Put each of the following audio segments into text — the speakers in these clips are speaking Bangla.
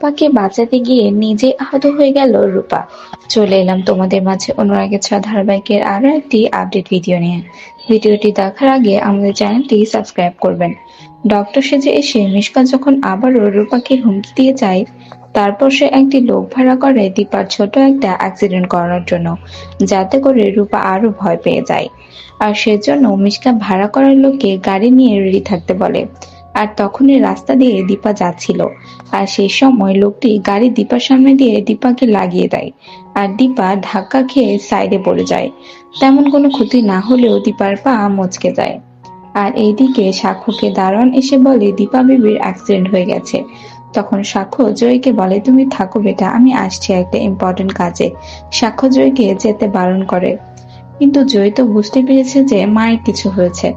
রূপাকে বাঁচাতে গিয়ে নিজে আহত হয়ে গেল রূপা। চলে এলাম তোমাদের মাঝে অনুরাগের ছোঁয়া ধারাবাহিকের আরো একটি আপডেট ভিডিও নিয়ে। ভিডিওটি দেখার আগে আমাদের চ্যানেলটি সাবস্ক্রাইব করবেন। ডক্টর সেজে এসে মিশকা যখন আবারও রূপাকে হুমকি দিয়ে যায়, তারপর সে একটি লোক ভাড়া করে দীপার ছোট একটা অ্যাক্সিডেন্ট করানোর জন্য, যাতে করে রূপা আরো ভয় পেয়ে যায়। আর সেজন্য মিশকা ভাড়া করার লোককে গাড়ি নিয়ে রেডি থাকতে বলে। আর তখনই রাস্তা দিয়ে দীপা যাচ্ছিল, আর সেই সময় লোকটি গাড়ি দীপার সামনে দিয়ে দীপাকে লাগিয়ে দেয়। আর দীপা ধাক্কা খেয়ে সাইডে পড়ে যায়। তেমন কোনো ক্ষতি না হলেও দীপার পা মচকে যায়। আর এইদিকে সাক্ষ্যকে দারোয়ান এসে বলে দীপা বিবির অ্যাক্সিডেন্ট হয়ে গেছে। তখন সাক্ষ্য জয়কে বলে, তুমি থাকো বেটা, আমি আসছি একটা ইম্পর্টেন্ট কাজে। সাক্ষ্য জয়কে যেতে বারণ করে, কিন্তু জয় তো বুঝতে পেরেছে যে মায়ের কিছু হয়েছে।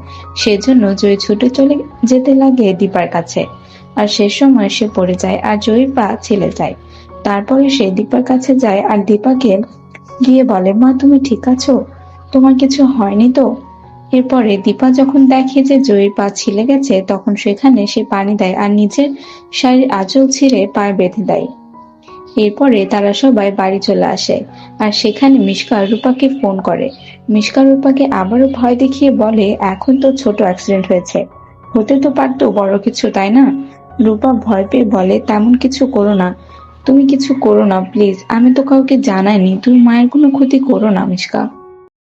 সেজন্য জয় ছুটে চলে যেতে লাগে দীপার কাছে। আর সে সময় সে পড়ে যায় আর জয়ীর পা ছিলে যায়। তারপরে সে দীপার কাছে যায় আর দীপাকে গিয়ে বলে, মা তুমি ঠিক আছো? তোমার কিছু হয়নি তো? এরপরে দীপা যখন দেখে যে জয়ীর পা ছিলে গেছে, তখন সেখানে সে পানি দেয় আর নিজের শাড়ির আঁচল ছিঁড়ে পায়ে বেঁধে দেয়। এরপরে তারা সবাই বাড়ি চলে আসে। আর সেখানে মিশকা রূপাকে ফোন করে। মিশকা রূপাকে আবারও ভয় দেখিয়ে বলে, এখন তো ছোট অ্যাক্সিডেন্ট হয়েছে, হতে তো পারতো বড় কিছু, তাই না? রূপা ভয় পেয়ে বলে, তেমন কিছু করো না, তুমি কিছু করো না প্লিজ, আমি তো কাউকে জানাইনি, তুমি মায়ের কোনো ক্ষতি করো না মিশকা।